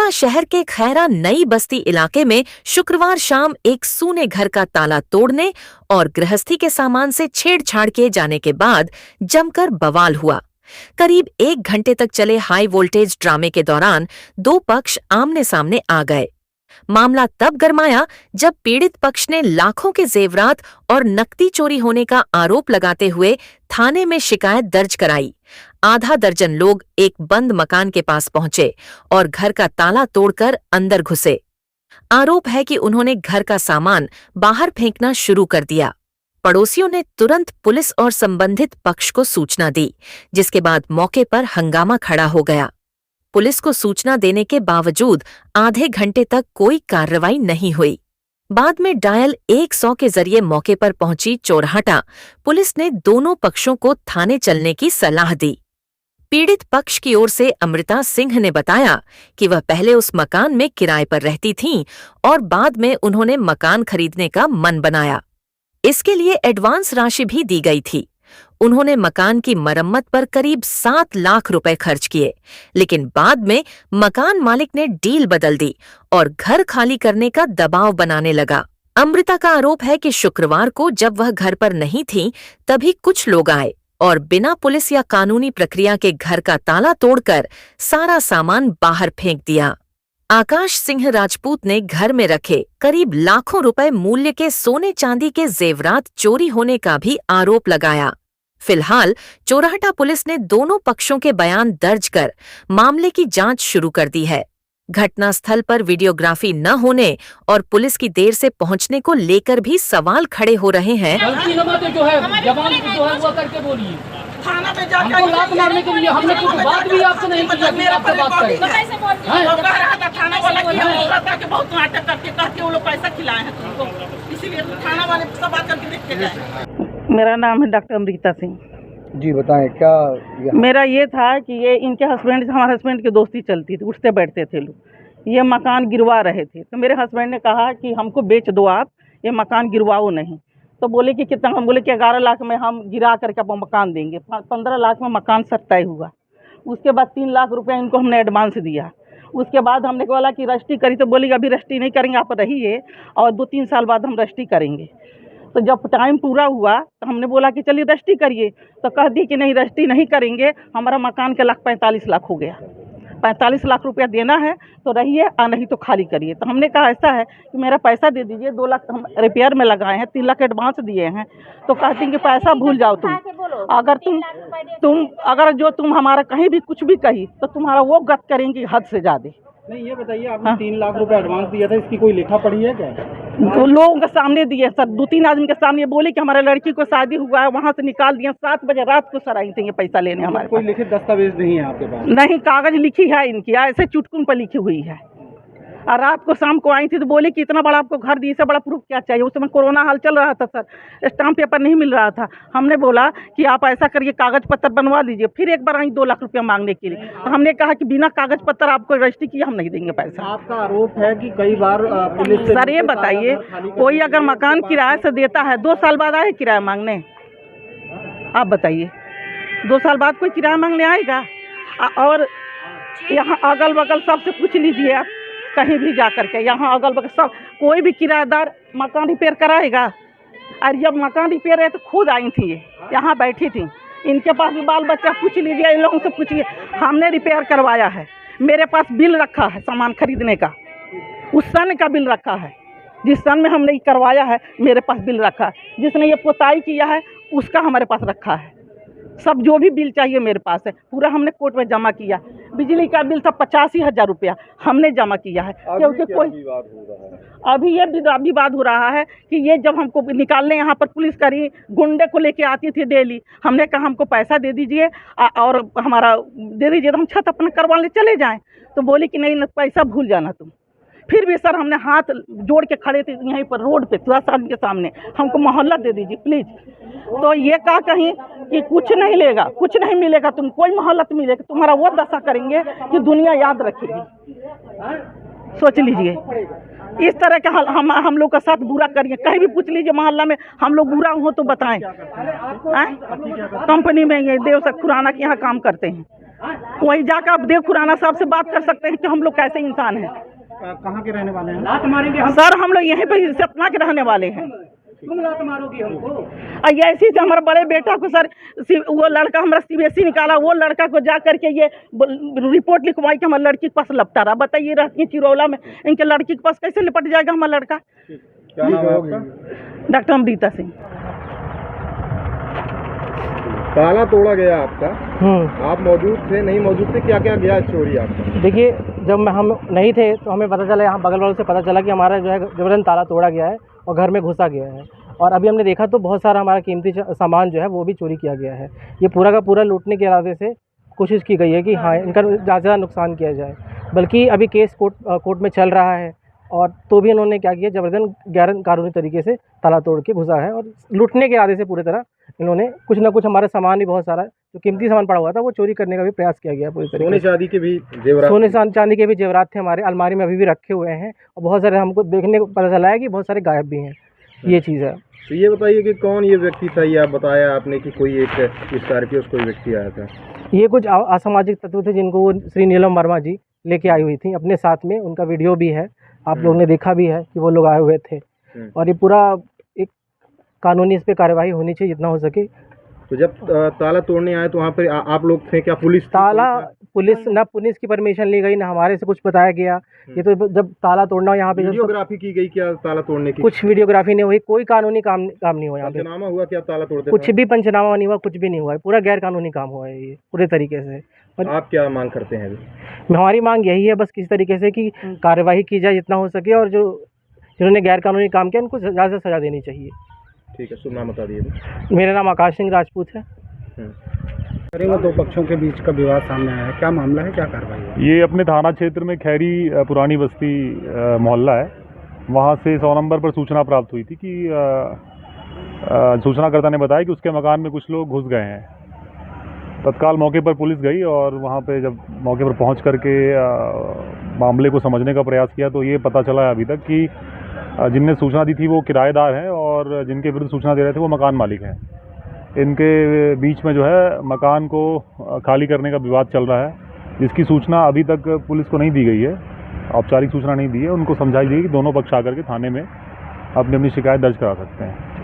अमृता शहर के खैरा नई बस्ती इलाके में शुक्रवार शाम एक सूने घर का ताला तोड़ने और गृहस्थी के सामान से छेड़छाड़ किए जाने के बाद जमकर बवाल हुआ। करीब 1 घंटे तक चले हाई वोल्टेज ड्रामे के दौरान दो पक्ष आमने सामने आ गए। मामला तब गरमाया जब पीड़ित पक्ष ने लाखों के जेवरात और नकदी चोरी होने का आरोप लगाते हुए थाने में शिकायत दर्ज कराई। आधा दर्जन लोग एक बंद मकान के पास पहुंचे और घर का ताला तोड़कर अंदर घुसे। आरोप है कि उन्होंने घर का सामान बाहर फेंकना शुरू कर दिया। पड़ोसियों ने तुरंत पुलिस और संबंधित पक्ष को सूचना दी, जिसके बाद मौके पर हंगामा खड़ा हो गया। पुलिस को सूचना देने के बावजूद आधे घंटे तक कोई कार्रवाई नहीं हुई। बाद में डायल 100 के जरिए मौके पर पहुंची चोरहाटा पुलिस ने दोनों पक्षों को थाने चलने की सलाह दी। पीड़ित पक्ष की ओर से अमृता सिंह ने बताया कि वह पहले उस मकान में किराए पर रहती थीं और बाद में उन्होंने मकान खरीदने का मन बनाया। इसके लिए एडवांस राशि भी दी गई थी। उन्होंने मकान की मरम्मत पर करीब 7 लाख रुपए खर्च किए, लेकिन बाद में मकान मालिक ने डील बदल दी और घर खाली करने का दबाव बनाने लगा। अमृता का आरोप है कि शुक्रवार को जब वह घर पर नहीं थी, तभी कुछ लोग आए और बिना पुलिस या कानूनी प्रक्रिया के घर का ताला तोड़कर सारा सामान बाहर फेंक दिया। आकाश सिंह राजपूत ने घर में रखे करीब लाखों रुपए मूल्य के सोने चांदी के जेवरात चोरी होने का भी आरोप लगाया। फिलहाल चोरहाटा पुलिस ने दोनों पक्षों के बयान दर्ज कर मामले की जांच शुरू कर दी है। घटनास्थल पर वीडियोग्राफी न होने और पुलिस की देर से पहुंचने को लेकर भी सवाल खड़े हो रहे हैं। थाना पे जाके हमको लात मारने के लिए हमने कुछ बात भी आपसे नहीं किया कि आपसे बात करें। वो कह रहा था थाना वाला कि हम औरत आके बहुत नाटक करके कहते वो लोग पैसा खिलाए हैं तुमको, इसीलिए थाना वाले सब बात करके देख के गए। मेरा नाम है डॉक्टर अमृता सिंह जी। बताएं क्या मेरा ये था कि ये इनके हस्बैंड से हमारे हस्बैंड की दोस्ती चलती थी, उठते बैठते थे लोग। ये मकान गिरवा रहे थे तो मेरे हस्बैंड ने कहा कि हमको बेच दो आप, ये मकान गिरवाओ नहीं। तो बोले कि कितना? हम बोले कि 11 लाख में हम गिरा करके आपको मकान देंगे। 15 लाख में मकान सर तय हुआ। उसके बाद 3 लाख रुपया इनको हमने एडवांस दिया। उसके बाद हमने बोला कि रजिस्ट्री करी, तो बोली अभी रजिस्ट्री नहीं करेंगे, आप रहिए और 2-3 साल बाद हम रजिस्ट्री करेंगे। तो जब टाइम पूरा हुआ तो हमने बोला कि चलिए रजिस्ट्री करिए, तो कह दी कि नहीं रजिस्ट्री नहीं करेंगे, हमारा मकान के 45 लाख हो गया। 45 लाख रुपया देना है तो रहिए और नहीं तो खाली करिए। तो हमने कहा ऐसा है कि मेरा पैसा दे दीजिए, 2 लाख हम रिपेयर में लगाए हैं, 3 लाख एडवांस दिए हैं। तो कहती हैं कि पैसा भूल जाओ तुम, अगर तुम हमारा कहीं भी कुछ भी कही तो तुम्हारा वो गत करेंगी हद से ज़्यादा। नहीं, ये बताइए आपने 3 लाख रुपए एडवांस दिया था, इसकी कोई लिखा पड़ी है क्या? तो लोगों के सामने दिए सर, 2-3 आदमी के सामने। बोले कि हमारे लड़की को शादी हुआ है, वहाँ से निकाल दिए। 7 बजे रात को सर आई थी ये पैसा लेने हमारे। कोई लिखित दस्तावेज नहीं है आपके पास? नहीं, कागज लिखी है इनकी, ऐसे चुटकुन पर लिखी हुई है। और रात को शाम को आई थी तो बोले कि इतना बड़ा आपको घर दी, इससे बड़ा प्रूफ क्या चाहिए? उस समय कोरोना हाल चल रहा था सर, स्टाम्प पेपर नहीं मिल रहा था। हमने बोला कि आप ऐसा करिए, कागज पत्र बनवा लीजिए। फिर एक बार आई 2 लाख रुपया मांगने के लिए, तो हमने कहा कि बिना कागज पत्र आपको रजिस्ट्री किया हम नहीं देंगे पैसा। आपका आरोप है कि कई बार पुलिस से सर ये बताइए, कोई अगर मकान किराए से देता है 2 साल बाद आए किराया मांगने? आप बताइए, 2 साल बाद कोई किराया मांगने आएगा? और यहाँ अगल बगल सबसे पूछ लीजिए आप, कहीं भी जा कर के, यहाँ अगल बगल सब कोई भी किराएदार मकान रिपेयर कराएगा? और जब मकान रिपेयर है तो खुद आई थी, यहाँ बैठी थी, इनके पास भी बाल बच्चा, पूछ लीजिए, इन लोगों से पूछिए। हमने रिपेयर करवाया है, मेरे पास बिल रखा है सामान खरीदने का, उस सन का बिल रखा है, जिस सन में हमने करवाया है मेरे पास बिल रखा है, जिसने ये पुताई किया है उसका हमारे पास रखा है। सब जो भी बिल चाहिए मेरे पास है, पूरा हमने कोर्ट में जमा किया। बिजली का बिल था 85,000 रुपया हमने जमा किया है। क्योंकि कोई अभी ये विवाद हो रहा है कि ये जब हमको निकालने यहाँ पर पुलिस करी, गुंडे को लेके आती थी डेली। हमने कहा हमको पैसा दे दीजिए और हमारा दे दीजिए तो हम छत अपना करवाने चले जाएं। तो बोली कि नहीं, पैसा भूल जाना तुम। फिर भी सर हमने हाथ जोड़ के खड़े थे यहीं पर रोड पे 10 आदमी के सामने, हमको मोहल्ला दे दीजिए प्लीज़। तो ये कहा कहीं कि कुछ नहीं लेगा, कुछ नहीं मिलेगा, तुम कोई मोहल्लत मिलेगा, तुम्हारा वो दशा करेंगे कि दुनिया याद रखेगी। सोच लीजिए, इस तरह का हम लोग का साथ बुरा करिए। कहीं भी पूछ लीजिए मोहल्ला में हम लोग बुरा हो तो बताएं। कंपनी में ये देव से खुराना के यहाँ काम करते हैं। वही जाकर आप देव खुराना साहब से बात कर सकते हैं कि हम लोग कैसे इंसान हैं। कहाँ के रहने वाले हैं? सर हम लोग यहीं पे सतना के रहने वाले हैं। तुम लात मारोगी हमको? ऐसे ही हमारे बड़े बेटा को सर वो लड़का हमारा CBSE निकाला, वो लड़का को जा करके ये रिपोर्ट लिखवाई कि हमारे लड़की के पास लपटा रहा। बताइए रहती है चिरौला में, इनके लड़की के पास कैसे लिपट जाएगा हमारा लड़का? क्या नाम है आपका? डॉक्टर अमृता सिंह। ताला तोड़ा गया आपका, आप मौजूद थे नहीं मौजूद थे, क्या क्या गया चोरी आपका? देखिए, जब हम नहीं थे तो हमें पता चला, यहाँ बगल वालों से पता चला कि हमारा जो है जबरन ताला तोड़ा गया है और घर में घुसा गया है। और अभी हमने देखा तो बहुत सारा हमारा कीमती सामान जो है वो भी चोरी किया गया है। ये पूरा का पूरा लूटने के इरादे से कोशिश की गई है कि हाँ इनका ज़्यादा नुकसान किया जाए। बल्कि अभी केस कोर्ट में चल रहा है और तो भी इन्होंने क्या किया, जबरदस्त गैर कानूनी तरीके से ताला तोड़ के घुसा है और लूटने के इरादे से पूरी तरह इन्होंने कुछ ना कुछ हमारा सामान भी बहुत सारा जो कीमती सामान पड़ा हुआ था वो चोरी करने का भी प्रयास किया गया पूरी तरीके सोने से। चांदी के भी जेवरात, सोने चांदी के भी जेवरात थे हमारे अलमारी में अभी भी रखे हुए हैं और बहुत सारे हमको देखने को पता चला है कि बहुत सारे गायब भी हैं। ये चीज़ है। तो ये बताइए कि कौन ये व्यक्ति था? ये आप बताया आपने कि कोई एक स्कॉर्पियो कोई व्यक्ति आया था। ये कुछ असामाजिक तत्व थे जिनको वो श्री नीलम वर्मा जी लेके आई हुई थी अपने साथ में। उनका वीडियो भी है, आप लोगों ने देखा भी है कि वो लोग आए हुए थे। और ये पूरा एक कानूनी इस पे कार्यवाही होनी चाहिए जितना हो सके। तो जब ताला तोड़ने आए तो वहाँ पर आप लोग थे क्या? पुलिस थी? पुलिस की परमिशन ली गई, ना हमारे से कुछ बताया गया। ये तो जब ताला तोड़ना यहाँ पे वीडियोग्राफी की गई क्या ताला तोड़ने की? कुछ वीडियोग्राफी नहीं हुई, कोई कानूनी काम नहीं हुआ यहाँ पे। पंचनामा हुआ क्या ताला तोड़ते कुछ समय? भी पंचनामा नहीं हुआ, कुछ भी नहीं हुआ है। पूरा गैर कानूनी काम हुआ है ये पूरे तरीके से। और आप क्या मांग करते हैं अभी? हमारी मांग यही है बस किसी तरीके से कि कार्यवाही की जाए जितना हो सके और जो जिन्होंने गैर कानूनी काम किया उनको ज़्यादा से सज़ा देनी चाहिए। ठीक है, शुभ नाम बता दिए। मेरा नाम आकाश सिंह राजपूत है। अरे वो दो पक्षों के बीच का विवाद सामने आया है, क्या मामला है, क्या कार्रवाई है? ये अपने थाना क्षेत्र में खैरी पुरानी बस्ती मोहल्ला है। वहाँ से 100 नंबर पर सूचना प्राप्त हुई थी कि सूचनाकर्ता ने बताया कि उसके मकान में कुछ लोग घुस गए हैं। तत्काल मौके पर पुलिस गई और वहाँ पे जब मौके पर पहुँच करके मामले को समझने का प्रयास किया तो ये पता चला है अभी तक कि जिनने सूचना दी थी वो किराएदार हैं और जिनके विरुद्ध सूचना दे रहे थे वो मकान मालिक हैं। इनके बीच में जो है मकान को खाली करने का विवाद चल रहा है, जिसकी सूचना अभी तक पुलिस को नहीं दी गई है, औपचारिक सूचना नहीं दी है। उनको समझाई गई कि दोनों पक्ष आकर के थाने में अपनी अपनी शिकायत दर्ज करा सकते हैं।